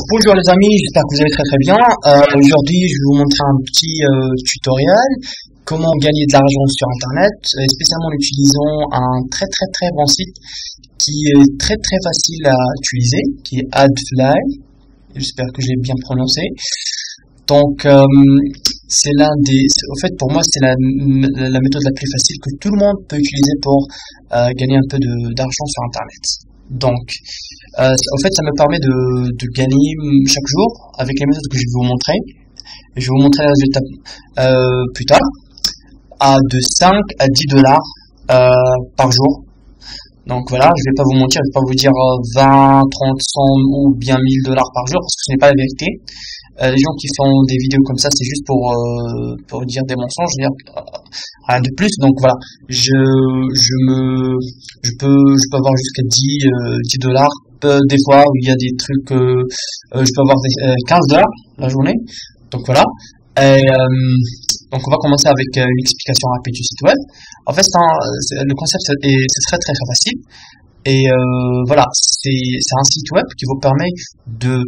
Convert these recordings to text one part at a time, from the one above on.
Bonjour les amis, j'espère que vous allez très bien. Aujourd'hui, je vais vous montrer un petit tutoriel comment gagner de l'argent sur internet, spécialement en utilisant un très bon site qui est très facile à utiliser, qui est Adfly. J'espère que j'ai bien prononcé. Donc c'est en fait pour moi c'est la méthode la plus facile que tout le monde peut utiliser pour gagner un peu d'argent sur internet. Donc en fait ça me permet de gagner chaque jour avec les méthodes que je vais vous montrer. Je vais vous montrer les résultats plus tard, de 5 à 10 dollars par jour. Donc voilà, je vais pas vous mentir, je vais pas vous dire 20, 30, 100 ou bien 1000 dollars par jour parce que ce n'est pas la vérité. Les gens qui font des vidéos comme ça, c'est juste pour dire des mensonges, rien de plus. Donc voilà, je peux avoir jusqu'à 10 dollars. Des fois, il y a des trucs, je peux avoir 15 dollars la journée. Donc voilà. Donc on va commencer avec une explication rapide du site web. En fait, le concept c'est très facile. Et voilà, c'est un site web qui vous permet de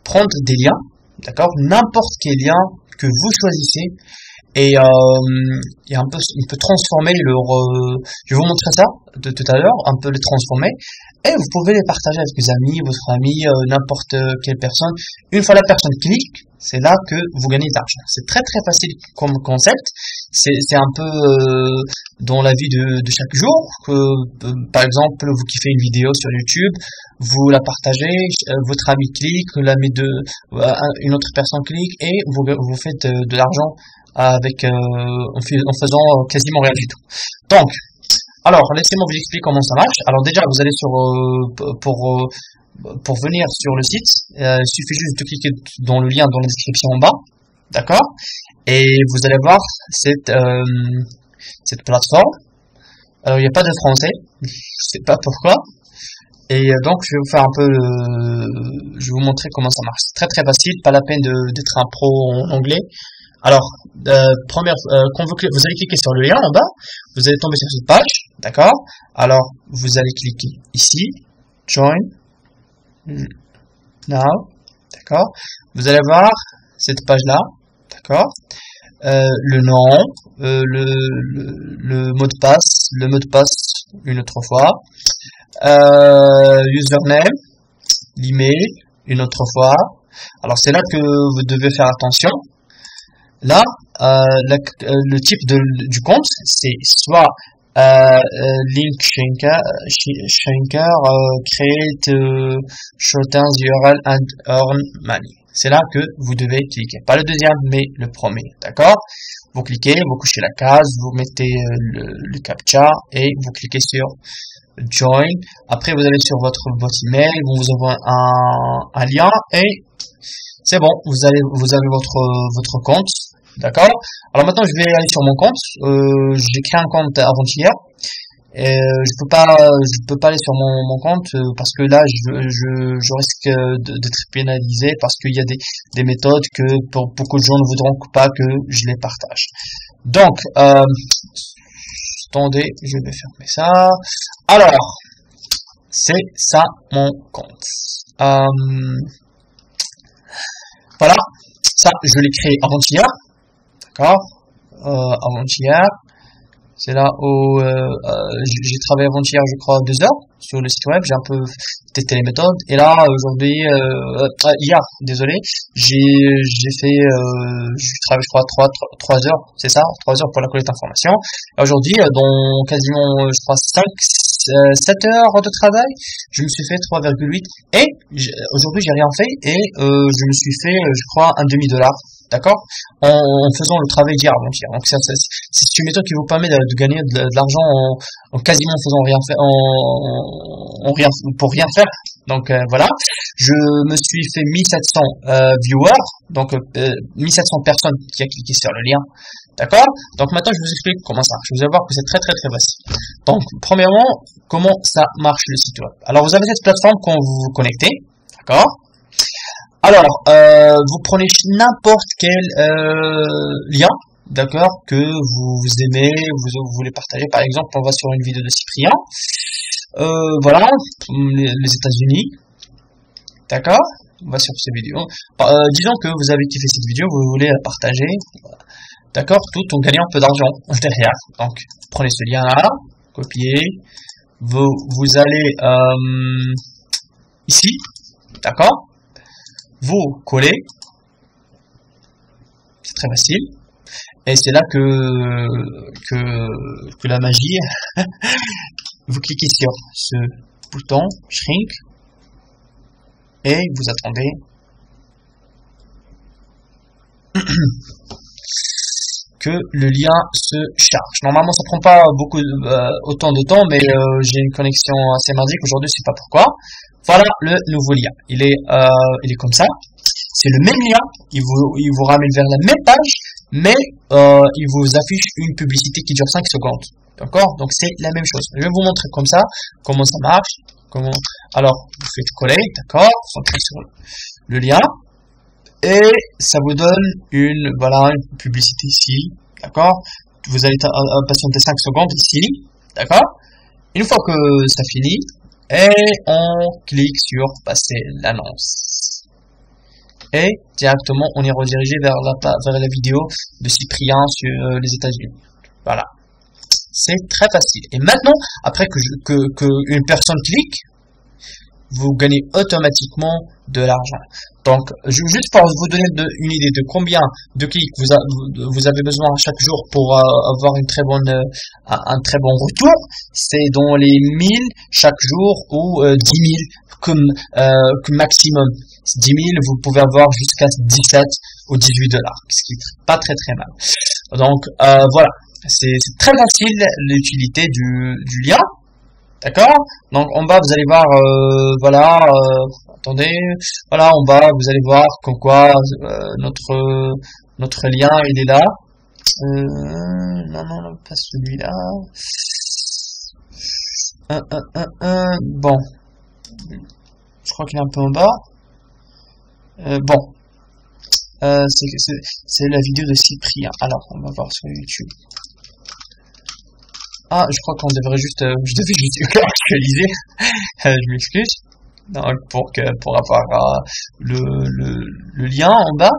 prendre des liens. D'accord, n'importe quel lien que vous choisissez et on peut transformer je vais vous montrer ça tout à l'heure, un peu les transformer et vous pouvez les partager avec vos amis, votre famille, n'importe quelle personne. Une fois la personne clique, c'est là que vous gagnez de l'argent. C'est très facile comme concept. C'est un peu dans la vie de chaque jour que par exemple vous kiffez une vidéo sur YouTube, vous la partagez, votre ami clique, l'ami une autre personne clique et vous faites de l'argent avec en faisant quasiment rien du tout. Donc alors laissez-moi vous expliquer comment ça marche. Alors déjà vous allez pour venir sur le site, il suffit juste de cliquer dans le lien dans la description en bas, d'accord, et vous allez voir cette plateforme. Alors il n'y a pas de français, je sais pas pourquoi, et donc je vais vous faire je vais vous montrer comment ça marche. C'est très facile, pas la peine d'être un pro en anglais. Alors quand vous allez cliquer sur le lien en bas, vous allez tomber sur cette page, d'accord. Alors vous allez cliquer ici, join now, d'accord. Vous allez voir cette page là, d'accord. Le nom, le mot de passe une autre fois, username, l'email une autre fois. Alors c'est là que vous devez faire attention. Là le type du compte c'est soit link shrinker, create shorten the URL and earn money. C'est là que vous devez cliquer, pas le deuxième mais le premier, d'accord. Vous cliquez, vous cochez la case, vous mettez le captcha et vous cliquez sur join. Après vous allez sur votre email, vous envoie un lien et c'est bon, vous avez votre compte. D'accord. Alors maintenant je vais aller sur mon compte. J'ai créé un compte avant-hier. Je peux pas aller sur mon compte parce que là je risque d'être pénalisé parce qu'il y a des méthodes que pour beaucoup de gens ne voudront pas que je les partage. Donc attendez, je vais fermer ça. Alors c'est ça mon compte. Voilà, ça je l'ai créé avant-hier. D'accord, avant-hier, c'est là où j'ai travaillé avant-hier, je crois 2 heures sur le site web, j'ai un peu testé les méthodes, et là aujourd'hui, hier, désolé, j'ai fait, je travaille je crois 3 heures, c'est ça, 3 heures pour la collecte d'informations. Aujourd'hui, dans quasiment, je crois 7 heures de travail, je me suis fait 3,8 et aujourd'hui j'ai rien fait et je me suis fait, je crois, un demi-dollar. D'accord, en faisant le travail d'hier avant-hier. Donc c'est une méthode qui vous permet de gagner de l'argent en quasiment faisant rien faire, pour rien faire. Donc voilà, je me suis fait 1700 viewers, donc 1700 personnes qui a cliqué sur le lien. D'accord. Donc maintenant je vous explique comment ça marche. Vous allez voir que c'est très facile. Donc premièrement, comment ça marche le site web. Alors vous avez cette plateforme quand vous vous connectez, d'accord. Alors, vous prenez n'importe quel lien, d'accord, que vous aimez, vous voulez partager. Par exemple, on va sur une vidéo de Cyprien, voilà, les États-Unis, d'accord. on va sur cette vidéo. Disons que vous avez kiffé cette vidéo, vous voulez la partager, d'accord, tout en gagnant un peu d'argent derrière. Donc, prenez ce lien-là, copiez, vous allez ici, d'accord, vous collez, c'est très facile, et c'est là que la magie, vous cliquez sur ce bouton shrink, et vous attendez que le lien se charge. Normalement, ça prend pas beaucoup autant de temps, mais j'ai une connexion assez merdique aujourd'hui, je sais pas pourquoi. Voilà le nouveau lien. Il est comme ça. C'est le même lien. Il vous ramène vers la même page, mais il vous affiche une publicité qui dure 5 secondes. D'accord? Donc c'est la même chose. Je vais vous montrer comme ça comment ça marche. Alors, vous faites coller, d'accord? Vous entrez sur le lien. Et ça vous donne une publicité ici, d'accord? Vous allez patienter 5 secondes ici, d'accord? Une fois que ça finit, et on clique sur passer l'annonce. Et directement, on est redirigé vers la vidéo de Cyprien sur les États-Unis. Voilà. C'est très facile. Et maintenant, après que une personne clique, vous gagnez automatiquement de l'argent. Donc, juste pour vous donner une idée de combien de clics vous avez besoin chaque jour pour avoir un très bon retour, c'est dans les 1000 chaque jour ou 10 000 comme maximum. 10 000, vous pouvez avoir jusqu'à 17 ou 18 $, ce qui est pas très très mal. Donc, voilà, c'est très facile l'utilité du lien. D'accord? Donc en bas vous allez voir attendez, voilà, en bas vous allez voir comme quoi notre lien il est là. Non, pas celui-là. Bon, je crois qu'il est un peu en bas. Bon, c'est la vidéo de Cyprien. Alors on va voir sur YouTube. Ah, je crois qu'on devrait je devais juste actualiser. Je m'excuse. Donc, pour avoir le lien en bas.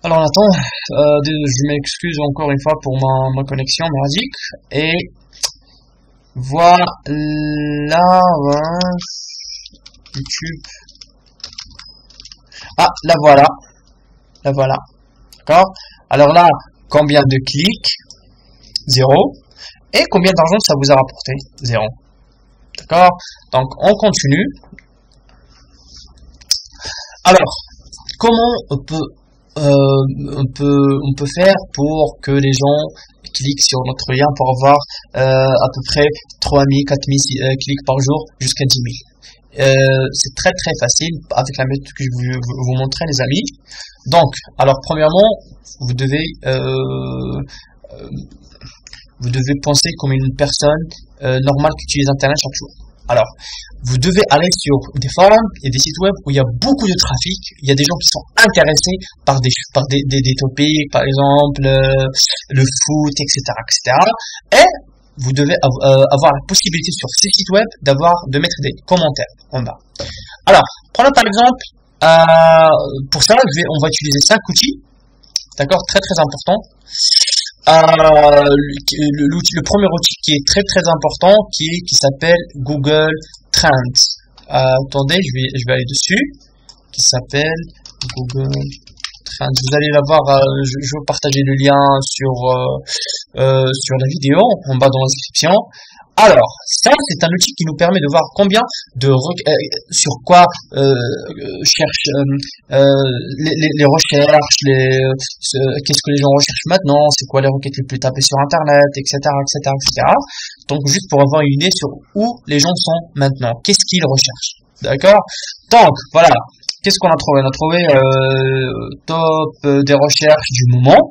Alors, on attend. Je m'excuse encore une fois pour ma connexion merdique. Et voilà. YouTube. Ah, la voilà. D'accord? Alors là, combien de clics? 0. Et combien d'argent ça vous a rapporté? 0. D'accord? Donc, on continue. Alors, comment on peut faire pour que les gens cliquent sur notre lien pour avoir à peu près 3000, 4000 clics par jour jusqu'à 10 000? C'est très très facile avec la méthode que je vais vous montrer, les amis. Donc, alors premièrement, vous devez penser comme une personne normale qui utilise Internet chaque jour. Alors, vous devez aller sur des forums et des sites web où il y a beaucoup de trafic. Il y a des gens qui sont intéressés par des topics, par exemple le foot, etc., etc. Et vous devez avoir la possibilité sur ces sites web de mettre des commentaires en bas. Alors, prenons par exemple, pour ça, on va utiliser 5 outils. D'accord, très très important. Le premier outil qui est très très important, qui s'appelle Google Trends. Attendez, je vais aller dessus. Qui s'appelle Google Trends. Vous allez la voir. Je vais vous partager le lien sur la vidéo en bas dans la description. Alors, ça, c'est un outil qui nous permet de voir combien sur quoi cherchent les recherches, qu'est-ce que les gens recherchent maintenant, c'est quoi les requêtes les plus tapées sur Internet, etc., etc., etc. Donc, juste pour avoir une idée sur où les gens sont maintenant, qu'est-ce qu'ils recherchent. D'accord? Donc, voilà. Qu'est-ce qu'on a trouvé? On a trouvé top des recherches du moment.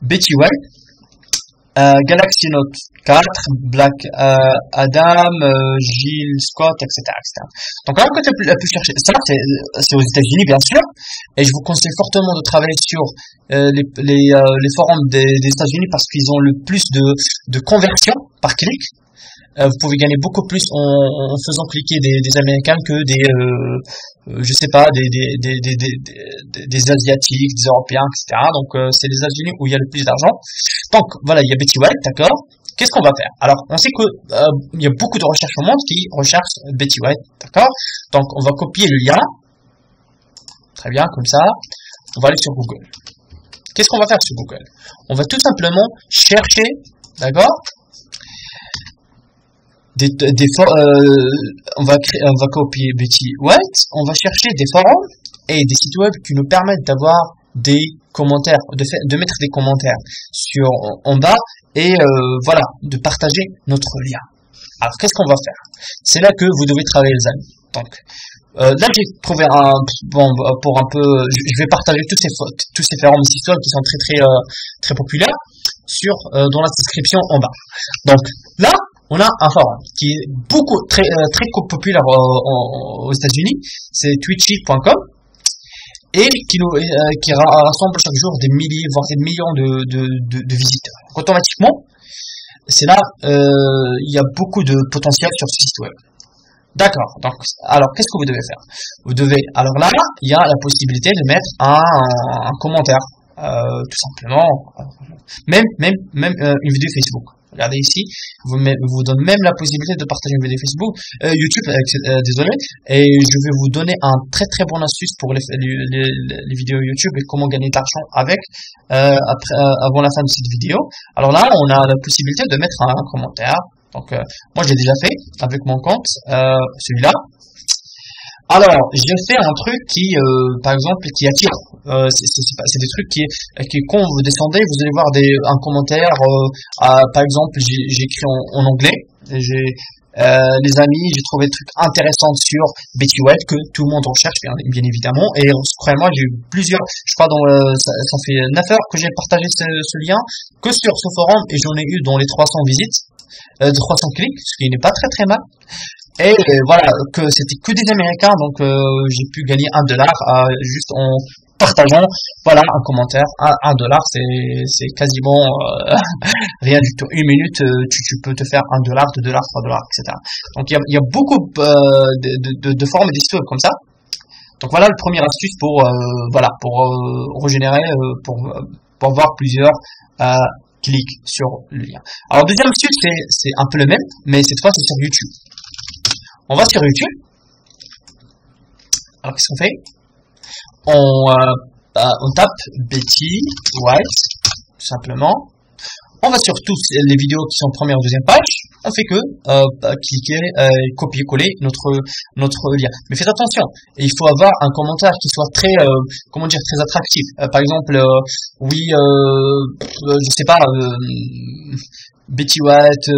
Betty White. Galaxy Note 4, Black Adam, Jill Scott, etc., etc. Donc, la côté la plus cherchée, ça, c'est aux États-Unis, bien sûr. Et je vous conseille fortement de travailler sur les forums des États-Unis parce qu'ils ont le plus de conversion par clic. Vous pouvez gagner beaucoup plus en faisant cliquer des Américains que je sais pas, des Asiatiques, des Européens, etc. Donc, c'est les États-Unis où il y a le plus d'argent. Donc, voilà, il y a Betty White, d'accord. Qu'est-ce qu'on va faire? Alors, on sait que il y a beaucoup de recherches au monde qui recherchent Betty White, d'accord. Donc, on va copier le lien. Très bien, comme ça. On va aller sur Google. Qu'est-ce qu'on va faire sur Google? On va tout simplement chercher, d'accord, on va copier Betty White, on va chercher des forums et des sites web qui nous permettent d'avoir des commentaires, de mettre des commentaires en bas et voilà, de partager notre lien. Alors, qu'est-ce qu'on va faire? C'est là que vous devez travailler, les amis. Donc, là, j'ai trouvé pour un peu, je vais partager tous ces forums et sites web qui sont très populaires dans la description en bas. Donc, là, on a un forum qui est très populaire aux États-Unis, c'est twitchy.com et qui rassemble chaque jour des milliers, voire des millions de visiteurs. Donc, automatiquement, c'est là, il y a beaucoup de potentiel sur ce site web. D'accord. Donc, alors, qu'est-ce que vous devez faire? Alors là, il y a la possibilité de mettre un commentaire, tout simplement, même une vidéo Facebook. Regardez ici, vous donne même la possibilité de partager une vidéo Facebook, YouTube, désolé, et je vais vous donner un très bonne astuce pour les vidéos YouTube et comment gagner de l'argent avec avant la fin de cette vidéo. Alors là, on a la possibilité de mettre un commentaire. Donc, moi, j'ai déjà fait avec mon compte, celui-là. Alors, j'ai fait un truc qui, par exemple, qui attire. C'est des trucs qui, quand vous descendez, vous allez voir un commentaire. Par exemple, j'ai écrit en anglais. Les amis, j'ai trouvé des trucs intéressants sur Betty White que tout le monde recherche, bien évidemment. Et croyez-moi, j'ai eu plusieurs. Je crois ça fait 9 heures que j'ai partagé ce lien que sur ce forum et j'en ai eu dans les 300 visites. 300 clics, ce qui n'est pas très mal. Et voilà, que c'était que des Américains, donc j'ai pu gagner $1 juste en partageant, voilà, un commentaire. $1, c'est quasiment rien du tout. Une minute, tu peux te faire $1, $2, $3, etc. Donc il y a beaucoup de formes et d'histoires comme ça. Donc voilà le premier astuce pour régénérer, pour avoir plusieurs clics sur le lien. Alors deuxième astuce, c'est un peu le même, mais cette fois c'est sur YouTube. On va sur YouTube. Alors qu'est-ce qu'on fait? On tape Betty White, tout simplement. On va sur toutes les vidéos qui sont première ou deuxième page. On fait que cliquer, copier-coller notre lien. Mais faites attention, il faut avoir un commentaire qui soit très attractif. Par exemple, je sais pas, Betty White,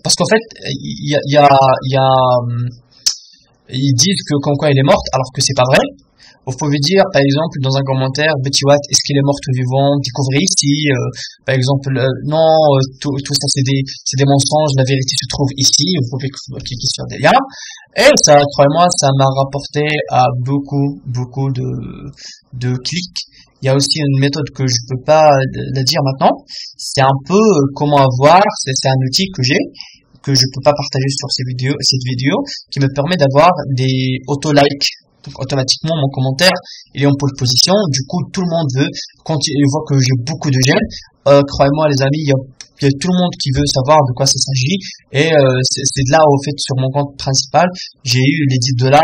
parce qu'en fait, ils disent que comme quoi elle est morte, alors que c'est pas vrai. Vous pouvez dire, par exemple, dans un commentaire, Betty White, est-ce qu'elle est morte ou vivante? Découvrez ici. Par exemple, non, tout ça c'est des mensonges. La vérité se trouve ici. Vous pouvez cliquer sur des liens. Et ça, croyez-moi, ça m'a rapporté à beaucoup de clics. Il y a aussi une méthode que je peux pas la dire maintenant. C'est un peu comment avoir. C'est un outil que je peux pas partager sur cette vidéo, qui me permet d'avoir des auto-likes. Donc, automatiquement, mon commentaire, il est en pole position. Du coup, tout le monde quand il voit que j'ai beaucoup de j'aime, croyez-moi, les amis, il y a tout le monde qui veut savoir de quoi ça s'agit. Et c'est de là, au fait, sur mon compte principal, j'ai eu les $10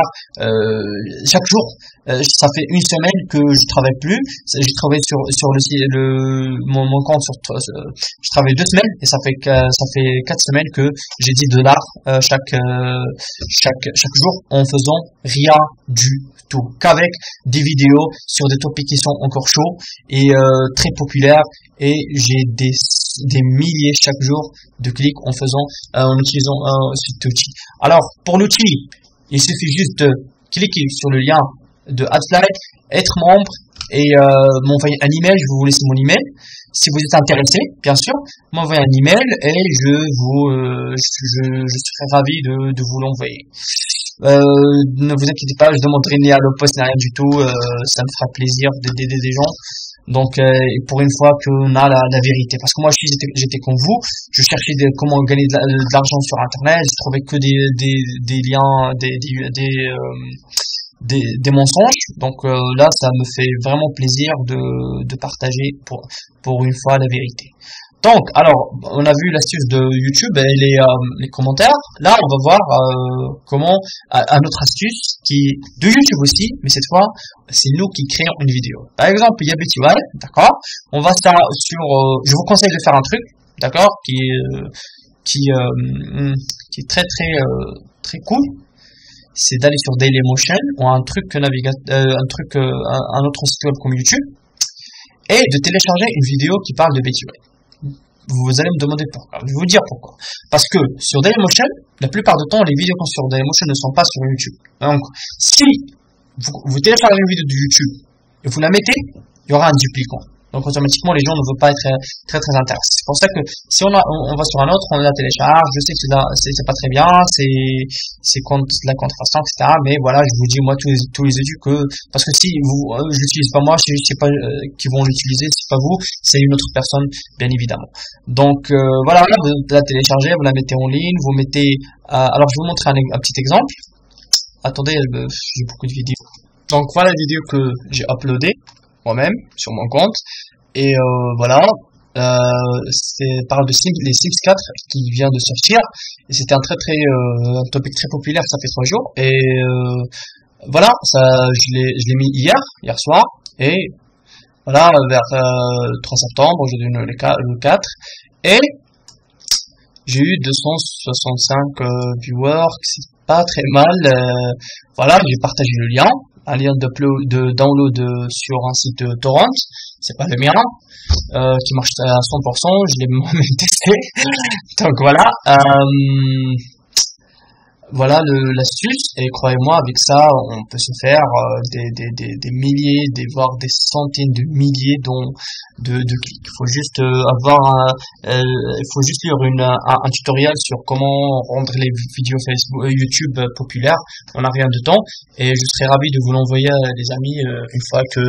chaque jour. Ça fait une semaine que je travaille plus. J'ai travaillé sur mon compte je travaille 2 semaines et ça fait 4 semaines que j'ai $10 chaque jour en faisant rien du tout, qu'avec des vidéos sur des topics qui sont encore chauds et très populaires, et j'ai des milliers chaque jour de clics en utilisant cet outil. Alors pour l'outil, il suffit juste de cliquer sur le lien de AdSlide, être membre et m'envoyer un email. Je vais vous laisser mon email. Si vous êtes intéressé, bien sûr, m'envoyez un email et je serai ravi de vous l'envoyer. Ne vous inquiétez pas, je demanderai ni à le poste ni rien du tout. Ça me fera plaisir d'aider des gens. Donc, pour une fois qu'on a la vérité. Parce que moi, j'étais comme vous, je cherchais comment gagner de l'argent sur Internet, je trouvais que des liens, des mensonges. Donc là, ça me fait vraiment plaisir de partager pour une fois la vérité. Donc, alors, on a vu l'astuce de YouTube et les commentaires. Là, on va voir comment un autre astuce qui de YouTube aussi, mais cette fois, c'est nous qui créons une vidéo. Par exemple, il y a BTY, d'accord. On va faire sur. Je vous conseille de faire un truc, d'accord, qui est très cool. C'est d'aller sur Dailymotion ou un autre site web comme YouTube et de télécharger une vidéo qui parle de BTY. Vous allez me demander pourquoi. Je vais vous dire pourquoi. Parce que sur Dailymotion, la plupart du temps, les vidéos sur Dailymotion ne sont pas sur YouTube. Donc, si vous téléchargez une vidéo de YouTube et vous la mettez, il y aura un duplicant. Donc, automatiquement, les gens ne veulent pas être très intéressés. C'est pour ça que si on va sur un autre, on la télécharge. Je sais que c'est pas très bien, c'est contre la contrefaçon, etc. Mais voilà, je vous dis, moi, tous les études parce que si je l'utilise pas moi, je sais pas qui vont l'utiliser, c'est pas vous, c'est une autre personne, bien évidemment. Donc, voilà, vous la téléchargez, vous la mettez en ligne, vous mettez, alors je vais vous montrer un petit exemple. Attendez, j'ai beaucoup de vidéos. Donc, voilà la vidéo que j'ai uploadée moi-même sur mon compte et voilà, c'est parle de les Sims 4 qui vient de sortir et c'était un un topic très populaire, ça fait 3 jours et voilà, ça je l'ai mis hier soir et voilà, vers 3 septembre, aujourd'hui le 4 et j'ai eu 265 viewers, c'est pas très mal. Voilà, j'ai partagé le lien, un lien de download sur un site de torrent, c'est pas le mien, qui marche à 100%, je l'ai moi-même testé. Donc voilà, voilà l'astuce, et croyez-moi, avec ça, on peut se faire des milliers, voire des centaines de milliers de clics. Il faut juste il faut juste lire un tutoriel sur comment rendre les vidéos Facebook, YouTube populaires. On n'a rien de temps, et je serais ravi de vous l'envoyer, les amis, une fois que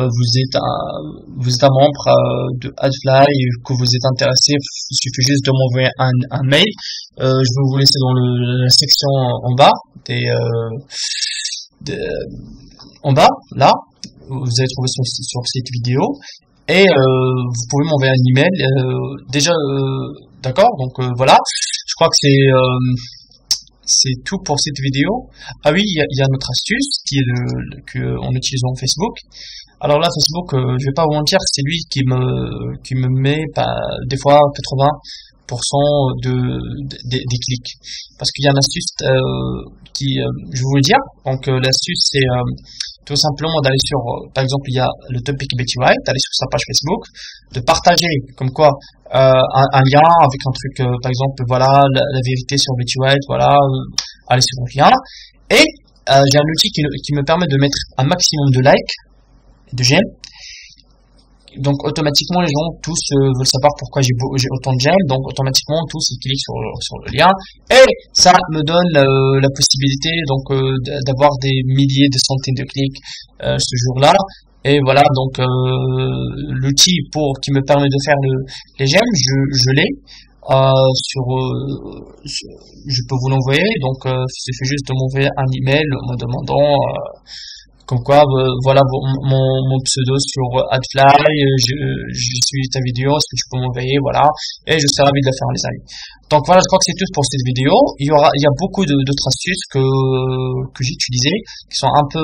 vous êtes un membre de Adfly et que vous êtes intéressé. Il suffit juste de m'envoyer un mail. Je vais vous laisser dans la section en bas en bas, là, vous allez trouver sur cette vidéo et vous pouvez m'envoyer un email déjà, d'accord. Donc voilà, je crois que c'est tout pour cette vidéo. Ah oui, il y a notre astuce qui est en utilisant Facebook. Alors là, Facebook, je vais pas vous mentir, c'est lui qui me met des fois 80% des clics, parce qu'il y a une astuce je vais vous le dire. Donc l'astuce, c'est tout simplement d'aller sur, par exemple, il y a le topic BTY, d'aller sur sa page Facebook, de partager comme quoi un lien avec un truc, par exemple, voilà, la vérité sur BTY, voilà, aller sur le lien, et j'ai un outil qui me permet de mettre un maximum de likes, de j'aime. Donc automatiquement, les gens tous veulent savoir pourquoi j'ai autant de j'aime, donc automatiquement tous ils cliquent sur le lien, et ça me donne la possibilité donc d'avoir des milliers, des centaines de clics ce jour-là. Et voilà, donc l'outil qui me permet de faire les j'aime, je l'ai je peux vous l'envoyer. Donc il suffit juste de m'envoyer un email me demandant comme quoi, voilà mon pseudo sur Adfly, je suis ta vidéo, est-ce que tu peux m'envoyer, voilà, et je serai ravi de la faire, les amis. Donc voilà, je crois que c'est tout pour cette vidéo. Il y a beaucoup d'autres astuces que j'ai utilisées, qui sont un peu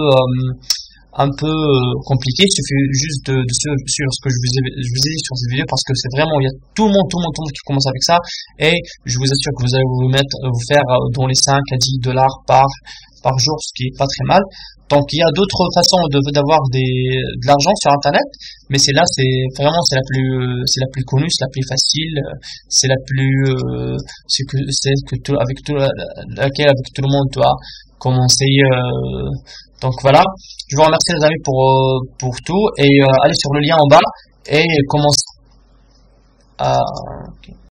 compliquées. Il suffit juste de suivre ce que je vous ai dit sur cette vidéo, parce que c'est vraiment, il y a tout le monde qui commence avec ça, et je vous assure que vous allez vous faire dans les 5 à 10 dollars par jour, ce qui est pas très mal. Donc il y a d'autres façons d'avoir de l'argent sur Internet, mais c'est la plus connue, c'est la plus facile, c'est avec tout le monde doit commencer. Donc voilà, je vous remercie, les amis, pour tout, et allez sur le lien en bas et commencez.